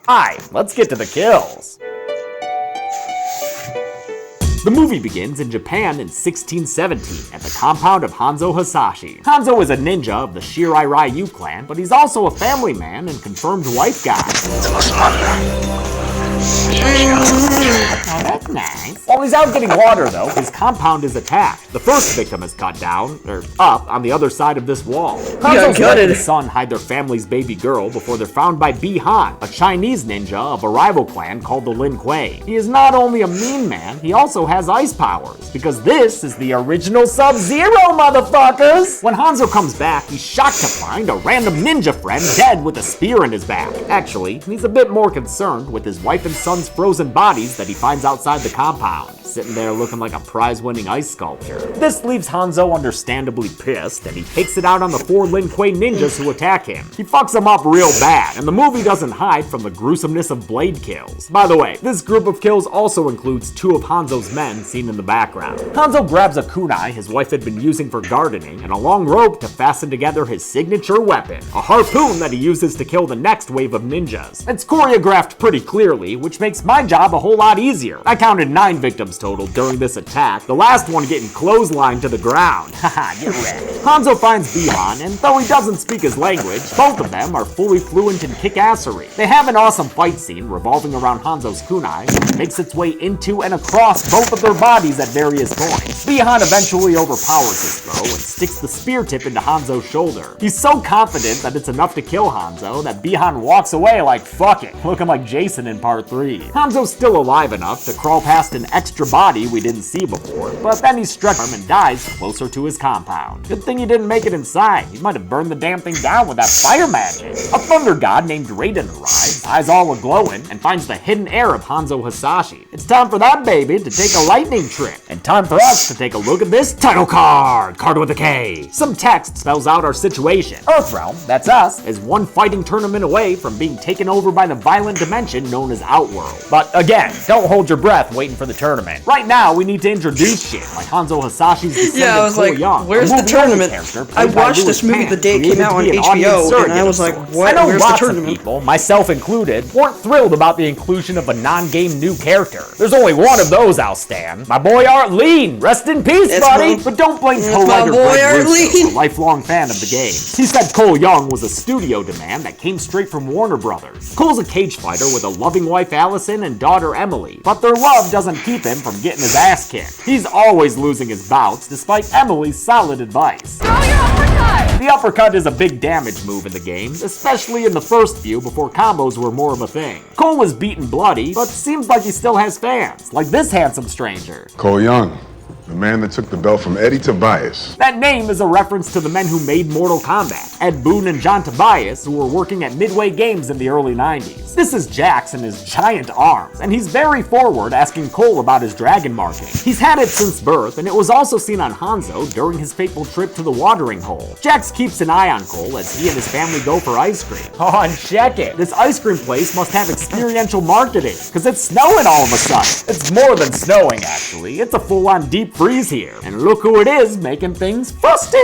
Alright, let's get to the kills. The movie begins in Japan in 1617 at the compound of Hanzo Hasashi. Hanzo is a ninja of the Shirai Ryu clan, but he's also a family man and confirmed wife guy. Oh, that's nice. While he's out getting water, though, his compound is attacked. The first victim is cut down, or up, on the other side of this wall. Hanzo's wife and his son hide their family's baby girl before they're found by Bi-Han, a Chinese ninja of a rival clan called the Lin Kuei. He is not only a mean man, he also has ice powers, because this is the original Sub-Zero, motherfuckers! When Hanzo comes back, he's shocked to find a random ninja friend dead with a spear in his back. Actually, he's a bit more concerned with his wife and son's frozen bodies that he finds outside the compound, sitting there looking like a prize-winning ice sculpture. This leaves Hanzo understandably pissed, and he takes it out on the 4 Lin Kuei ninjas who attack him. He fucks them up real bad, and the movie doesn't hide from the gruesomeness of blade kills. By the way, this group of kills also includes 2 of Hanzo's men seen in the background. Hanzo grabs a kunai his wife had been using for gardening, and a long rope to fasten together his signature weapon, a harpoon that he uses to kill the next wave of ninjas. It's choreographed pretty clearly, which makes my job a whole lot easier. I counted 9 victims total during this attack, the last one getting clotheslined to the ground. Haha, get ready. Hanzo finds Bi-Han, and though he doesn't speak his language, both of them are fully fluent in kick-assery. They have an awesome fight scene revolving around Hanzo's kunai, which makes its way into and across both of their bodies at various points. Bi-Han eventually overpowers his foe and sticks the spear tip into Hanzo's shoulder. He's so confident that it's enough to kill Hanzo that Bi-Han walks away like fuck it, looking like Jason in part 3. Hanzo's still alive enough to crawl past an extra body we didn't see before, but then he's struck him and dies closer to his compound. Good thing he didn't make it inside. He might have burned the damn thing down with that fire magic. A thunder god named Raiden arrives, eyes all a-glowing, and finds the hidden heir of Hanzo Hasashi. It's time for that baby to take a lightning trick, and time for us to take a look at this title card with a K. Some text spells out our situation. Earthrealm, that's us, is one fighting tournament away from being taken over by the violent dimension known as Outworld. But again, don't hold your breath waiting for the tournament. Right now, we need to introduce shit like Hanzo Hasashi's descendant Cole Young. Where's the tournament? I watched this movie the day it came out on HBO, and I was like, what? Where's the tournament? Of people, myself included, weren't thrilled about the inclusion of a non-game new character. There's only one of those I'll stand. My boy Art Lean, rest in peace, buddy! But don't blame co-writer Greg Russo, a lifelong fan of the game. He said Cole Young was a studio demand that came straight from Warner Brothers. Cole's a cage fighter with a loving wife Allison and daughter Emily, but their love doesn't keep him from getting his ass kicked. He's always losing his bouts, despite Emily's solid advice. Throw your uppercut! The uppercut is a big damage move in the game, especially in the first few before combos were more of a thing. Cole was beaten bloody, but seems like he still has fans, like this handsome stranger. Cole Young, the man that took the belt from Eddie Tobias. That name is a reference to the men who made Mortal Kombat, Ed Boon and John Tobias, who were working at Midway Games in the early 90s. This is Jax and his giant arms, and he's very forward asking Cole about his dragon marking. He's had it since birth, and it was also seen on Hanzo during his fateful trip to the watering hole. Jax keeps an eye on Cole as he and his family go for ice cream. Oh, and check it! This ice cream place must have experiential marketing, because it's snowing all of a sudden. It's more than snowing, actually. It's a full-on deep freeze here. And look who it is making things frosty!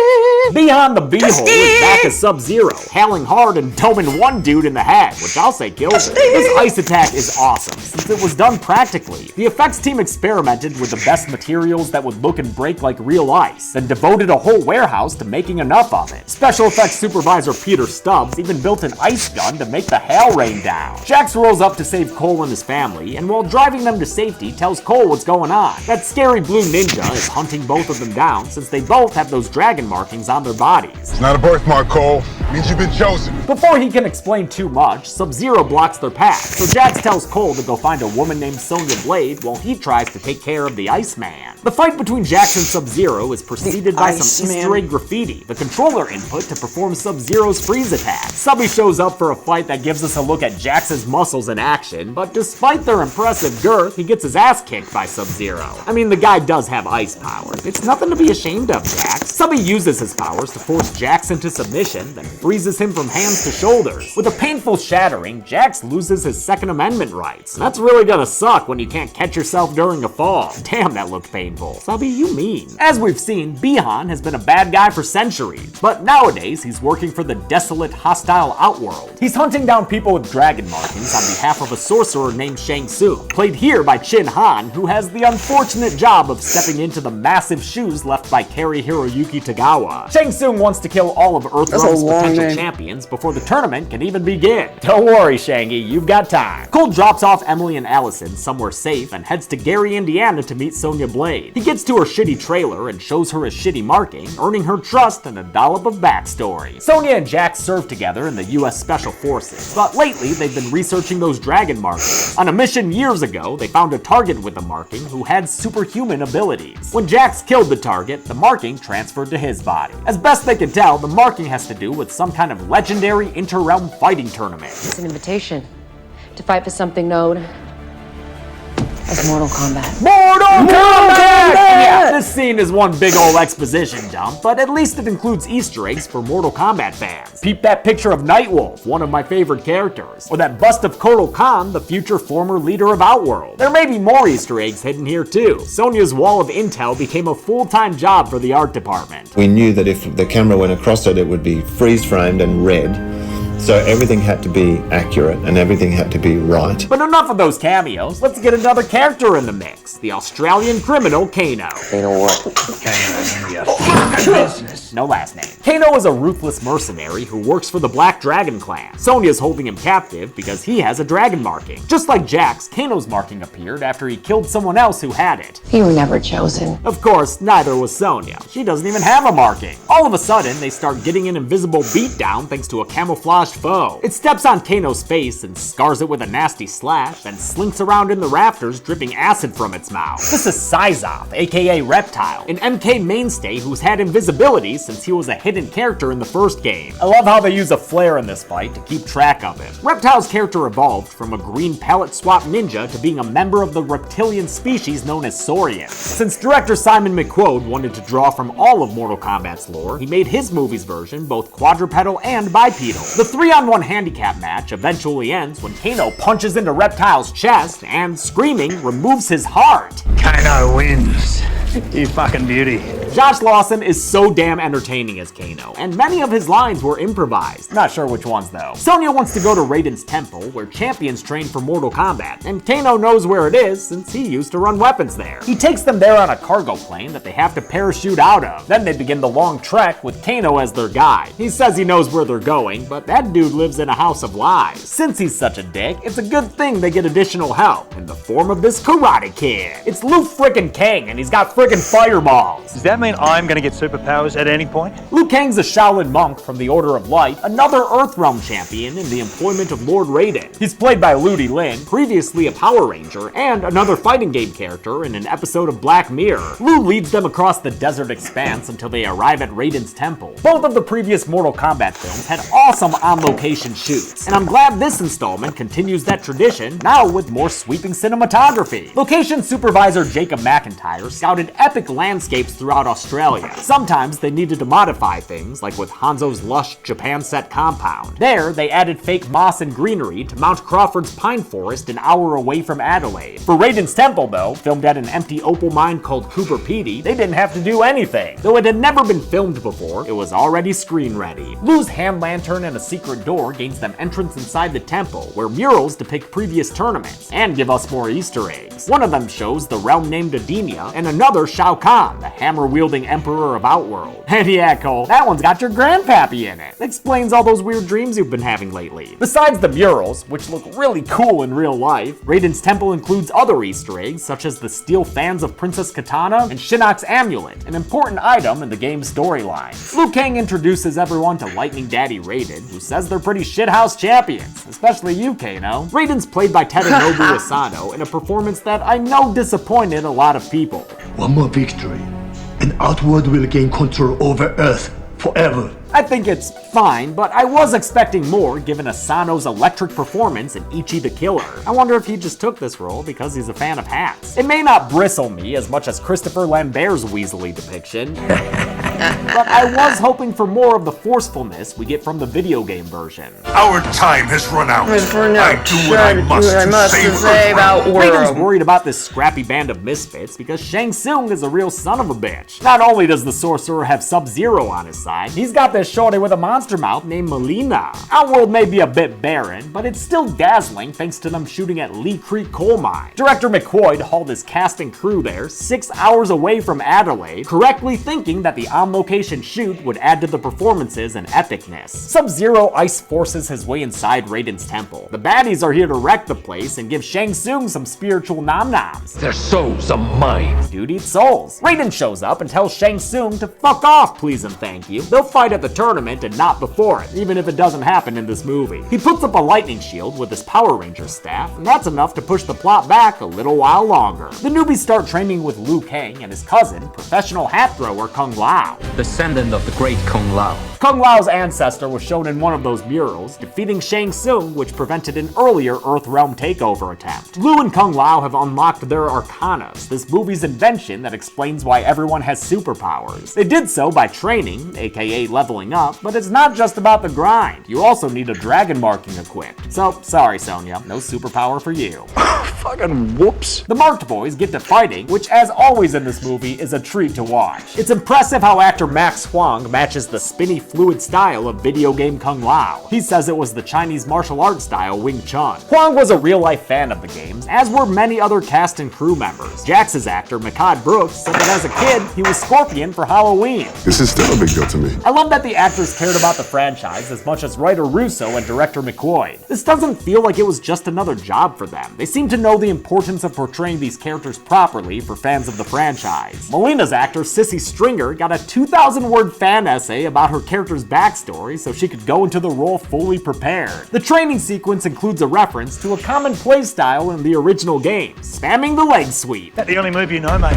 Beyond the Beehole is back as Sub-Zero, howling hard and doming one dude in the head, which I'll say kills it. This ice attack is awesome, since it was done practically. The effects team experimented with the best materials that would look and break like real ice, then devoted a whole warehouse to making enough of it. Special effects supervisor Peter Stubbs even built an ice gun to make the hail rain down. Jax rolls up to save Cole and his family, and while driving them to safety, tells Cole what's going on. That scary blue ninja is hunting both of them down, since they both have those dragon markings on their bodies. It's not a birthmark, Cole. It means you've been chosen. Before he can explain too much, Sub-Zero blocks their path, so Jax tells Cole to go find a woman named Sonya Blade while he tries to take care of the Iceman. The fight between Jax and Sub-Zero is preceded by some Easter egg graffiti, the controller input to perform Sub-Zero's freeze attack. Subby shows up for a fight that gives us a look at Jax's muscles in action, but despite their impressive girth, he gets his ass kicked by Sub-Zero. I mean, the guy does have ice powers. It's nothing to be ashamed of, Jax. Subby uses his powers to force Jax into submission, then freezes him from hands to shoulders. With a painful shattering, Jax loses his Second Amendment rights. That's really gonna suck when you can't catch yourself during a fall. Damn, that looked painful. Subby, you mean. As we've seen, Bihan has been a bad guy for centuries, but nowadays he's working for the desolate, hostile Outworld. He's hunting down people with dragon markings on behalf of a sorcerer named Shang Tsung, played here by Chin Han, who has the unfortunate job of stepping into the massive shoes left by Kari Hiroyuki Tagawa. Shang Tsung wants to kill all of Earthrealm's potential champions before the tournament can even begin. Don't worry, Shangy, you've got time. Cole drops off Emily and Allison somewhere safe and heads to Gary, Indiana to meet Sonya Blade. He gets to her shitty trailer and shows her his shitty marking, earning her trust and a dollop of backstory. Sonya and Jax serve together in the US Special Forces, but lately they've been researching those dragon markings. On a mission years ago, they found a target with the marking who had superhuman abilities. When Jax killed the target, the marking transferred to his body. As best they can tell, the marking has to do with some kind of legendary inter-realm fighting tournament. It's an invitation to fight for something known as Mortal Kombat. Mortal Kombat! Yeah, this scene is one big ol' exposition dump, but at least it includes Easter eggs for Mortal Kombat fans. Peep that picture of Nightwolf, one of my favorite characters, or that bust of Kotal Khan, the future former leader of Outworld. There may be more Easter eggs hidden here too. Sonya's wall of intel became a full-time job for the art department. We knew that if the camera went across it, it would be freeze-framed and red. So everything had to be accurate and everything had to be right. But enough of those cameos. Let's get another character in the mix. The Australian criminal Kano. Kano what? Kano, your fucking business. No last name. Kano is a ruthless mercenary who works for the Black Dragon clan. Sonya's holding him captive because he has a dragon marking. Just like Jax, Kano's marking appeared after he killed someone else who had it. You were never chosen. Of course, neither was Sonya. She doesn't even have a marking. All of a sudden, they start getting an invisible beatdown thanks to a camouflaged foe. It steps on Kano's face and scars it with a nasty slash, then slinks around in the rafters, dripping acid from its mouth. This is Syzoth, aka Reptile, an MK mainstay who's had invisibility since he was a hidden character in the first game. I love how they use a flare in this fight to keep track of him. Reptile's character evolved from a green palette swap ninja to being a member of the reptilian species known as Saurians. Since director Simon McQuoid wanted to draw from all of Mortal Kombat's lore, he made his movie's version both quadrupedal and bipedal. The 3-on-1 handicap match eventually ends when Kano punches into Reptile's chest and, screaming, removes his heart. Kano wins. You fucking beauty. Josh Lawson is so damn entertaining as Kano, and many of his lines were improvised. Not sure which ones though. Sonya wants to go to Raiden's temple, where champions train for Mortal Kombat, and Kano knows where it is since he used to run weapons there. He takes them there on a cargo plane that they have to parachute out of. Then they begin the long trek with Kano as their guide. He says he knows where they're going, but that dude lives in a house of lies. Since he's such a dick, it's a good thing they get additional help in the form of this Karate Kid. It's Liu frickin' Kang, and he's got frickin' fireballs. Does that mean I'm gonna get superpowers at any point? Liu Kang's a Shaolin monk from the Order of Light, another Earthrealm champion in the employment of Lord Raiden. He's played by Ludi Lin, previously a Power Ranger, and another fighting game character in an episode of Black Mirror. Liu leads them across the desert expanse until they arrive at Raiden's temple. Both of the previous Mortal Kombat films had awesome on-location shoots, and I'm glad this installment continues that tradition, now with more sweeping cinematography. Location supervisor Jacob McIntyre scouted epic landscapes throughout Australia. Sometimes they needed to modify things, like with Hanzo's lush Japan set compound. There, they added fake moss and greenery to Mount Crawford's pine forest an hour away from Adelaide. For Raiden's temple though, filmed at an empty opal mine called Cooper Pedy, they didn't have to do anything. Though it had never been filmed before, it was already screen ready. Liu's hand lantern and a secret door gains them entrance inside the temple, where murals depict previous tournaments, and give us more Easter eggs. One of them shows the realm named Ademia, and another Shao Kahn, the hammer-wielding emperor of Outworld. And yeah, Cole, that one's got your grandpappy in it. Explains all those weird dreams you've been having lately. Besides the murals, which look really cool in real life, Raiden's temple includes other Easter eggs, such as the steel fans of Princess Katana and Shinnok's amulet, an important item in the game's storyline. Liu Kang introduces everyone to Lightning Daddy Raiden, who says they're pretty shithouse champions, especially you, Kano. Raiden's played by Tadanobu Asano in a performance that I know disappointed a lot of people. One more victory, and Outworld will gain control over Earth forever. I think it's fine, but I was expecting more given Asano's electric performance in Ichi the Killer. I wonder if he just took this role because he's a fan of hats. It may not bristle me as much as Christopher Lambert's weaselly depiction. But I was hoping for more of the forcefulness we get from the video game version. Our time has run out. I do what I must to say about Raiden's worried about this scrappy band of misfits because Shang Tsung is a real son of a bitch. Not only does the sorcerer have Sub-Zero on his side, he's got this shorty with a monster mouth named Melina. Outworld may be a bit barren, but it's still dazzling thanks to them shooting at Lee Creek Coal Mine. Director McQuoid hauled his cast and crew there 6 hours away from Adelaide, correctly thinking that the on-location shoot would add to the performances and epicness. Sub-Zero ice forces his way inside Raiden's temple. The baddies are here to wreck the place and give Shang Tsung some spiritual nom-noms. Their souls are mine. Dude eats souls. Raiden shows up and tells Shang Tsung to fuck off, please and thank you. They'll fight at the tournament and not before it, even if it doesn't happen in this movie. He puts up a lightning shield with his Power Ranger staff, and that's enough to push the plot back a little while longer. The newbies start training with Liu Kang and his cousin, professional hat thrower Kung Lao. Descendant of the great Kung Lao. Kung Lao's ancestor was shown in one of those murals, defeating Shang Tsung, which prevented an earlier Earthrealm takeover attempt. Liu and Kung Lao have unlocked their Arcanas, this movie's invention that explains why everyone has superpowers. They did so by training, aka leveling up, but it's not just about the grind. You also need a dragon marking equipped. So, sorry Sonya, no superpower for you. Fucking whoops. The marked boys get to fighting, which as always in this movie is a treat to watch. It's impressive how actor Max Huang matches the spinny fluid style of video game Kung Lao. He says it was the Chinese martial arts style Wing Chun. Huang was a real-life fan of the games, as were many other cast and crew members. Jax's actor, Mehcad Brooks, said that as a kid, he was Scorpion for Halloween. This is still a big deal to me. I love that the actors cared about the franchise as much as writer Russo and director McQuoid. This doesn't feel like it was just another job for them. They seem to know the importance of portraying these characters properly for fans of the franchise. Melina's actor, Sissy Stringer, got a 2,000-word fan essay about her character's backstory so she could go into the role fully prepared. The training sequence includes a reference to a common playstyle in the original game, spamming the leg sweep. That's the only move you know, mate.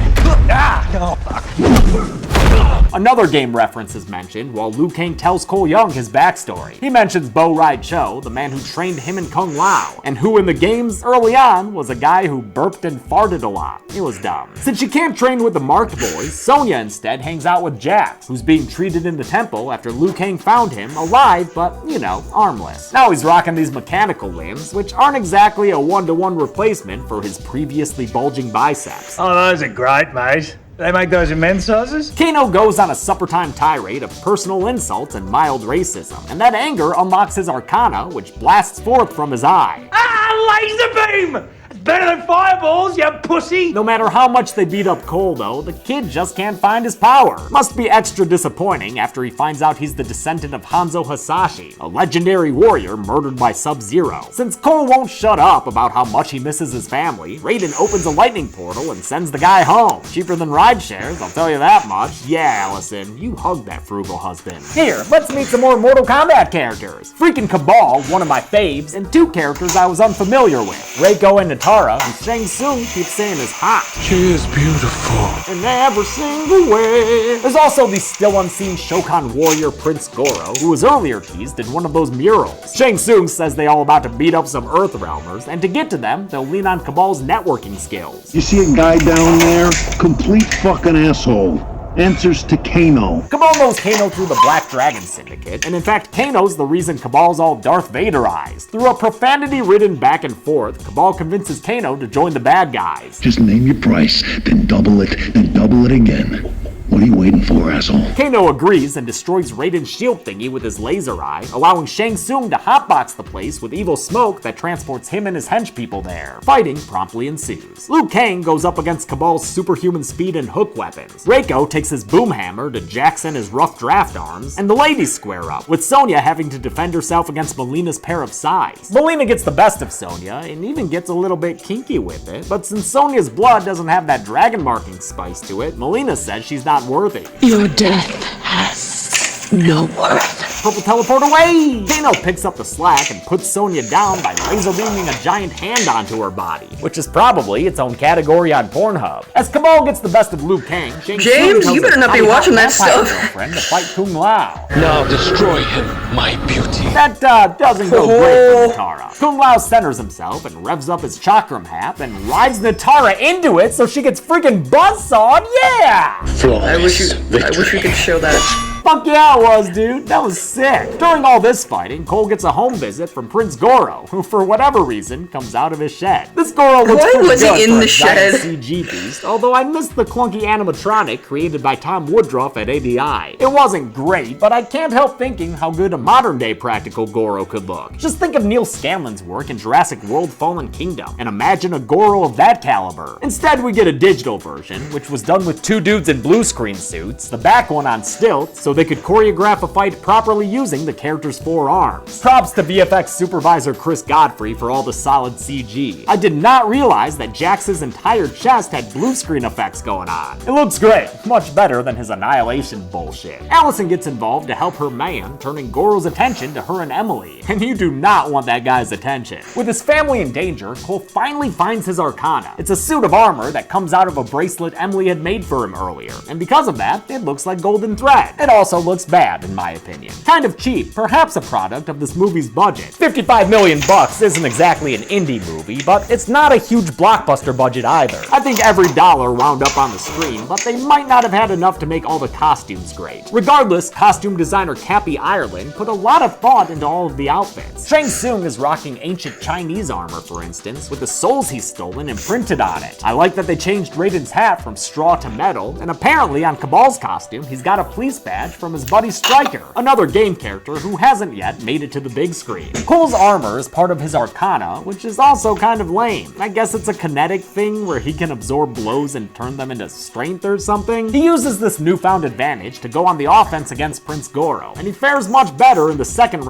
Another game reference is mentioned while Liu Kang tells Cole Young his backstory. He mentions Bo Rai Cho, the man who trained him and Kung Lao, and who in the games early on was a guy who burped and farted a lot. It was dumb. Since she can't train with the marked boys, Sonya instead hangs out with Jax, who's being treated in the temple after Liu Kang found him alive but, you know, armless. Now he's rocking these mechanical limbs, which aren't exactly a one-to-one replacement for his previously bulging biceps. Oh, those are great, mate. They make those in men's sizes? Kano goes on a supper-time tirade of personal insults and mild racism, and that anger unlocks his Arcana, which blasts forth from his eye. Ah, laser beam! It's better than fireballs, you pussy! No matter how much they beat up Cole, though, the kid just can't find his power. Must be extra disappointing after he finds out he's the descendant of Hanzo Hasashi, a legendary warrior murdered by Sub-Zero. Since Cole won't shut up about how much he misses his family, Raiden opens a lightning portal and sends the guy home. Cheaper than ride shares, I'll tell you that much. Yeah, Allison, you hugged that frugal husband. Here, let's meet some more Mortal Kombat characters. Freaking Cabal, one of my faves, and two characters I was unfamiliar with, Reiko and Natara, who Shang Tsung keeps saying is hot. She is beautiful. In every single way. There's also the still unseen Shokan warrior Prince Goro, who was earlier teased in one of those murals. Shang Tsung says they all about to beat up some Earthrealmers, and to get to them, they'll lean on Cabal's networking skills. You see a guy down there? Complete fucking asshole. Answers to Kano. Cabal knows Kano through the Black Dragon Syndicate, and in fact, Kano's the reason Cabal's all Darth Vaderized. Through a profanity-ridden back and forth, Cabal convinces Kano to join the bad guys. Just name your price, then double it again. What are you waiting for, asshole? Kano agrees and destroys Raiden's shield thingy with his laser eye, allowing Shang Tsung to hotbox the place with evil smoke that transports him and his henchpeople there. Fighting promptly ensues. Liu Kang goes up against Cabal's superhuman speed and hook weapons. Reiko takes his boom hammer to Jax and his rough draft arms, and the ladies square up, with Sonya having to defend herself against Melina's pair of sais. Melina gets the best of Sonya, and even gets a little bit kinky with it, but since Sonya's blood doesn't have that dragon marking spice to it, Melina says she's not worthy. Your death has no worth. purple teleport away! Kano picks up the slack and puts Sonya down by laser beaming a giant hand onto her body, which is probably its own category on Pornhub. As Kabal gets the best of Liu Kang, Shang James, you better not be watching that stuff. Girlfriend to fight Kung Lao. Now destroy him, my beauty. That doesn't go great for Natara. Kung Lao centers himself and revs up his chakram hat and rides Natara into it so she gets freaking buzzsawed. Yeah! I wish we could show that. Fuck yeah it was, dude. That was sick. During all this fighting, Cole gets a home visit from Prince Goro, who for whatever reason comes out of his shed. This Goro looks pretty good for a giant CG beast, although I missed the clunky animatronic created by Tom Woodruff at ADI. It wasn't great, but I can't help thinking how good a modern day practical Goro could look. Just think of Neil Scanlon's work in Jurassic World Fallen Kingdom, and imagine a Goro of that caliber. Instead, we get a digital version, which was done with two dudes in blue screen suits, the back one on stilts, so they could choreograph a fight properly using the character's 4 arms. Props to VFX supervisor Chris Godfrey for all the solid CG. I did not realize that Jax's entire chest had blue screen effects going on. It looks great, much better than his Annihilation bullshit. Allison gets involved to help her man, turning Goro's attention to her and Emily, and you do not want that guy's attention. With his family in danger, Cole finally finds his Arcana. It's a suit of armor that comes out of a bracelet Emily had made for him earlier, and because of that, it looks like golden thread. It also looks bad, in my opinion. Kind of cheap, perhaps a product of this movie's budget. $55 million isn't exactly an indie movie, but it's not a huge blockbuster budget either. I think every dollar wound up on the screen, but they might not have had enough to make all the costumes great. Regardless, costume designer Cappy Ireland put a lot of thought into all of the outfits. Shang Tsung is rocking ancient Chinese armor, for instance, with the souls he's stolen imprinted on it. I like that they changed Raiden's hat from straw to metal, and apparently on Cabal's costume, he's got a police badge from his buddy Stryker, another game character who hasn't yet made it to the big screen. Cole's armor is part of his Arcana, which is also kind of lame. I guess it's a kinetic thing where he can absorb blows and turn them into strength or something. He uses this newfound advantage to go on the offense against Prince Goro, and he fares much better in the second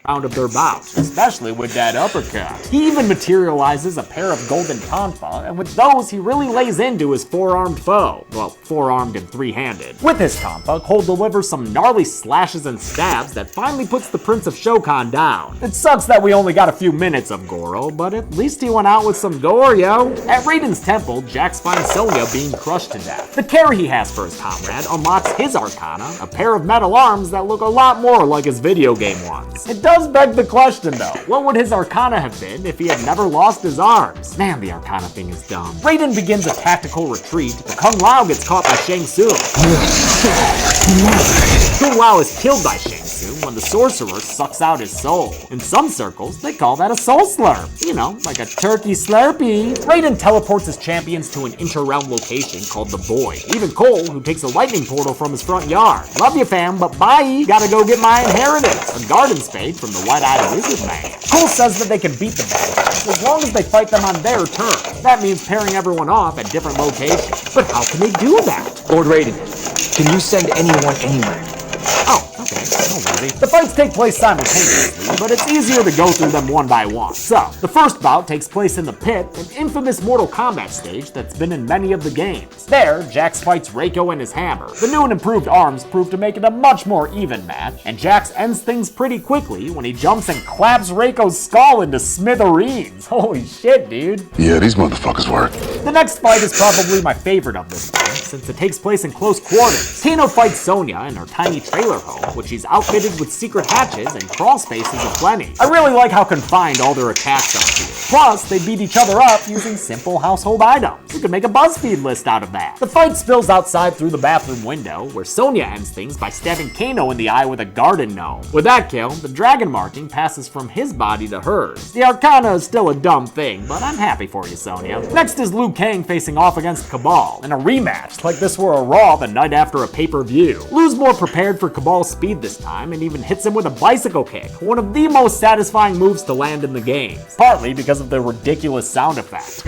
round of their bout, especially with that uppercut. He even materializes a pair of golden tonfa, and with those he really lays into his 4-armed foe. Well, 4-armed and 3-handed. With his tonfa, Cole delivers some gnarly slashes and stabs that finally puts the Prince of Shokan down. It sucks that we only got a few minutes of Goro, but at least he went out with some gore, yo. At Raiden's temple, Jax finds Sonya being crushed to death. The care he has for his comrade unlocks his Arcana, a pair of metal arms that look a lot more like his video game ones. It does beg the question though, what would his Arcana have been if he had never lost his arms? Man, the Arcana thing is dumb. Raiden begins a tactical retreat, but Kung Lao gets caught by Shang Tsung. Kung Lao is killed by Shang Tsung when the sorcerer sucks out his soul. In some circles, they call that a soul slurp. You know, like a turkey slurpee. Raiden teleports his champions to an inter-realm location called the Void. Even Cole, who takes a lightning portal from his front yard. Love you fam, but bye, gotta go get my inheritance. A garden spade from the White-Eyed Lizard Man. Cole says that they can beat the bad guys as long as they fight them on their terms. That means pairing everyone off at different locations. But how can they do that? Lord Raiden, can you send anyone anywhere? Oh, okay, no worry. The fights take place simultaneously, but it's easier to go through them one by one. So, the first bout takes place in the Pit, an infamous Mortal Kombat stage that's been in many of the games. There, Jax fights Reiko and his hammer. The new and improved arms prove to make it a much more even match, and Jax ends things pretty quickly when he jumps and claps Reiko's skull into smithereens. Holy shit, dude. Yeah, these motherfuckers work. The next fight is probably my favorite of this game, since it takes place in close quarters. Kano fights Sonya in her tiny trailer home, which she's outfitted with secret hatches and crawl spaces aplenty. I really like how confined all their attacks are here. Plus, they beat each other up using simple household items. You could make a BuzzFeed list out of that. The fight spills outside through the bathroom window, where Sonya ends things by stabbing Kano in the eye with a garden gnome. With that kill, the dragon marking passes from his body to hers. The Arcana is still a dumb thing, but I'm happy for you, Sonya. Next is Liu Kang facing off against Kabal, in a rematch, like this were a Raw the night after a pay-per-view. Liu's more prepared for Cabal's speed this time, time and even hits him with a bicycle kick, one of the most satisfying moves to land in the games, partly because of the ridiculous sound effect.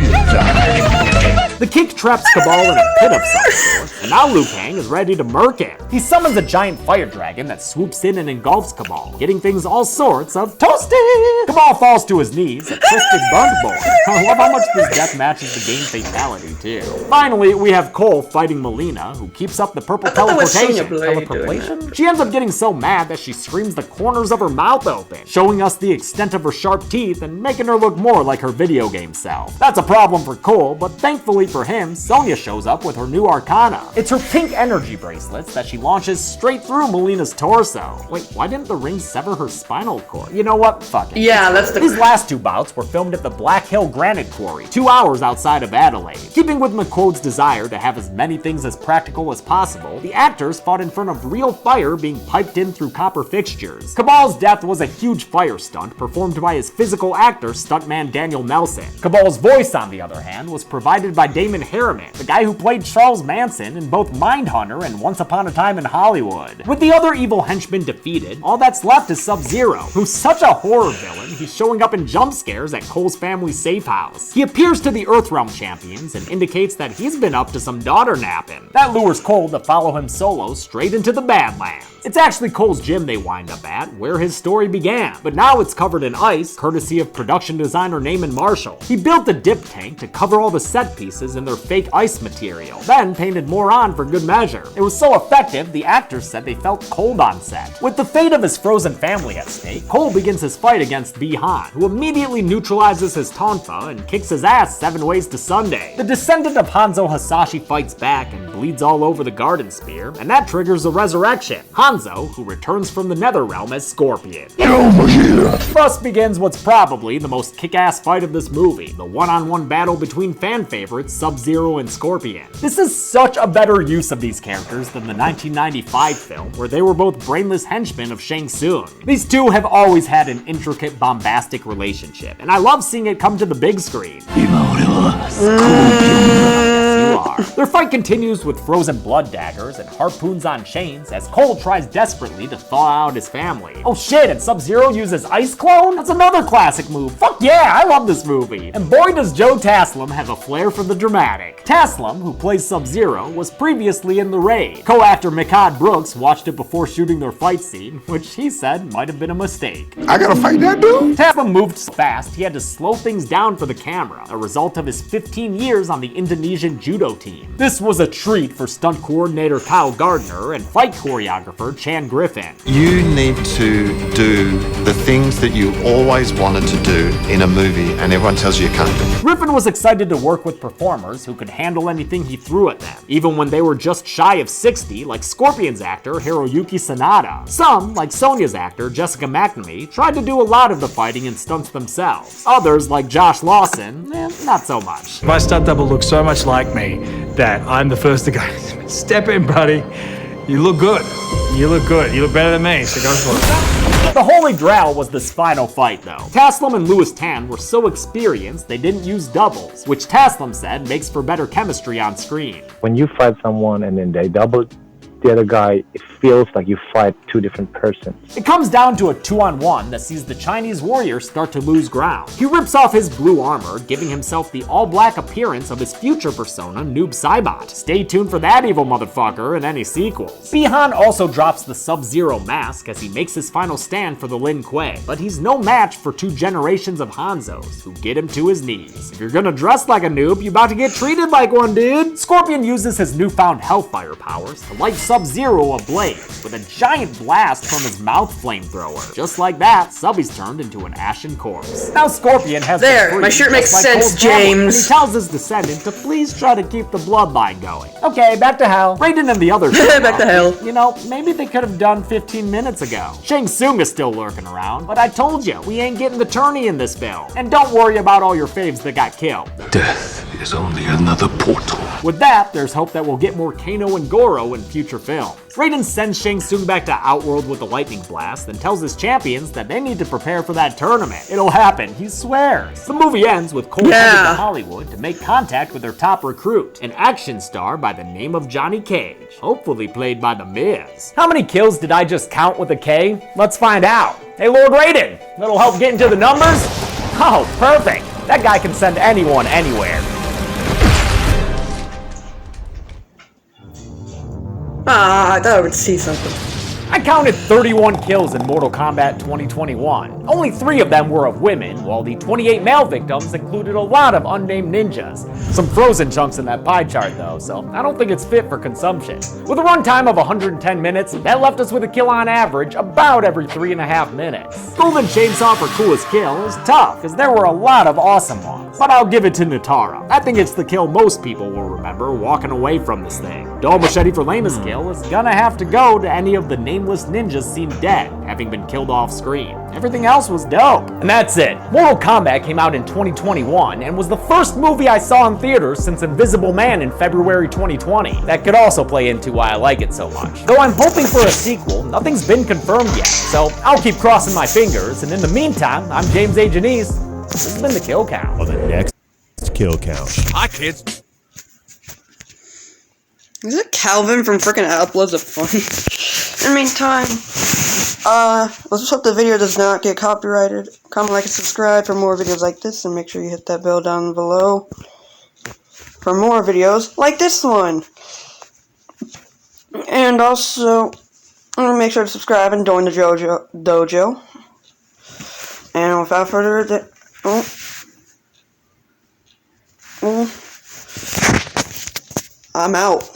The kick traps Cabal in a pit of some sort, and now Liu Kang is ready to murk him. He summons a giant fire dragon that swoops in and engulfs Cabal, getting things all sorts of toasty. Cabal falls to his knees, a twisted burnt boy. I love how much this death matches the game fatality too. Finally, we have Cole fighting Melina, who keeps up the purple teleportation. Teleportation? She ends up getting so mad that she screams the corners of her mouth open, showing us the extent of her sharp teeth and making her look more like her video game self. That's a problem for Cole, but thankfully for him, Sonya shows up with her new arcana. It's her pink energy bracelets that she launches straight through Melina's torso. Wait, why didn't the ring sever her spinal cord? You know what? Fuck it. Yeah, that's the... These last two bouts were filmed at the Black Hill Granite Quarry, 2 hours outside of Adelaide. Keeping with McQuote's desire to have as many things as practical as possible, the actors fought in front of real fire being piped in through copper fixtures. Cabal's death was a huge fire stunt performed by his physical actor, stuntman Daniel Nelson. Cabal's voice, on the other hand, was provided by Damon Harriman, the guy who played Charles Manson in both Mindhunter and Once Upon a Time in Hollywood. With the other evil henchmen defeated, all that's left is Sub-Zero, who's such a horror villain, he's showing up in jump scares at Cole's family's safe house. He appears to the Earthrealm champions and indicates that he's been up to some daughter napping. That lures Cole to follow him solo straight into the Badlands. It's actually Cole's gym they wind up at, where his story began, but now it's covered in ice, courtesy of production designer Naaman Marshall. He built a dip tank to cover all the set pieces in their fake ice material, then painted more on for good measure. It was so effective, the actors said they felt cold on set. With the fate of his frozen family at stake, Cole begins his fight against Bi-Han, who immediately neutralizes his tonfa and kicks his ass 7 ways to Sunday. The descendant of Hanzo Hasashi fights back and bleeds all over the Garden Spear, and that triggers a resurrection. Hanzo, who returns from the Netherrealm as Scorpion. Thus begins what's probably the most kick-ass fight of this movie, the one-on-one battle between fan favorites Sub-Zero and Scorpion. This is such a better use of these characters than the 1995 film, where they were both brainless henchmen of Shang Tsung. These two have always had an intricate, bombastic relationship, and I love seeing it come to the big screen. Their fight continues with frozen blood daggers and harpoons on chains as Cole tries desperately to thaw out his family. Oh shit, and Sub-Zero uses Ice Clone? That's another classic move. Fuck yeah, I love this movie. And boy does Joe Taslim have a flair for the dramatic. Taslim, who plays Sub-Zero, was previously in The Raid. Co-actor Mikad Brooks watched it before shooting their fight scene, which he said might have been a mistake. I gotta fight that dude? Taslim moved so fast he had to slow things down for the camera, a result of his 15 years on the Indonesian judo team. This was a treat for stunt coordinator Kyle Gardner and fight choreographer Chan Griffin. You need to do the things that you always wanted to do in a movie and everyone tells you can't do. Griffin was excited to work with performers who could handle anything he threw at them, even when they were just shy of 60, like Scorpion's actor Hiroyuki Sanada. Some, like Sonya's actor Jessica McNamee, tried to do a lot of the fighting and stunts themselves. Others, like Josh Lawson, not so much. My stunt double looks so much like me that I'm the first to go, step in, buddy. You look good. You look good. You look better than me, so go for it. The Holy Grail was this final fight, though. Taslim and Louis Tan were so experienced they didn't use doubles, which Taslim said makes for better chemistry on screen. When you fight someone and then they double the other guy, it feels like you fight two different persons. It comes down to a 2-on-1 that sees the Chinese warrior start to lose ground. He rips off his blue armor, giving himself the all-black appearance of his future persona, Noob Saibot. Stay tuned for that evil motherfucker in any sequels. Bi-Han also drops the Sub-Zero mask as he makes his final stand for the Lin Kuei, but he's no match for 2 generations of Hanzos who get him to his knees. If you're gonna dress like a noob, you about to get treated like one, dude. Scorpion uses his newfound Hellfire powers to light Sub-Zero ablaze with a giant blast from his mouth flamethrower. Just like that, Subby's turned into an ashen corpse. Now Scorpion has there, my shirt makes sense, James. And he tells his descendant to please try to keep the bloodline going. Okay, back to hell. Raiden and the others. Back to hell. You know, maybe they could have done 15 minutes ago. Shang Tsung is still lurking around, but I told you, we ain't getting the tourney in this film. And don't worry about all your faves that got killed. Death is only another portal. With that, there's hope that we'll get more Kano and Goro in future film. Raiden sends Shang Tsung back to Outworld with the lightning blast and tells his champions that they need to prepare for that tournament. It'll happen, he swears. The movie ends with Cole heading to Hollywood to make contact with their top recruit, an action star by the name of Johnny Cage, hopefully played by The Miz. How many kills did I just count with a K? Let's find out. Hey, Lord Raiden, that'll help get into the numbers? Oh, perfect. That guy can send anyone anywhere. I thought I would see something. I counted 31 kills in Mortal Kombat 2021. Only 3 of them were of women, while the 28 male victims included a lot of unnamed ninjas. Some frozen chunks in that pie chart though, so I don't think it's fit for consumption. With a runtime of 110 minutes, that left us with a kill on average about every 3.5 minutes. Golden Chainsaw for coolest kill is tough, because there were a lot of awesome ones. But I'll give it to Nitara. I think it's the kill most people will remember walking away from this thing. Dual Machete for lamest kill is gonna have to go to any of the nameless ninjas seen dead, having been killed off screen. Everything else was dope. And that's it. Mortal Kombat came out in 2021 and was the first movie I saw in theaters since Invisible Man in February 2020. That could also play into why I like it so much. Though I'm hoping for a sequel, nothing's been confirmed yet, so I'll keep crossing my fingers, and in the meantime, I'm James A. Janice. This has been the Kill Count. For the next Kill Count. Hi, kids. Is it Calvin from frickin' Uploads of Fun? In the meantime, let's just hope the video does not get copyrighted. Comment, like, and subscribe for more videos like this, and make sure you hit that bell down below for more videos like this one. And also, make sure to subscribe and join the dojo. And without further ado, I'm out.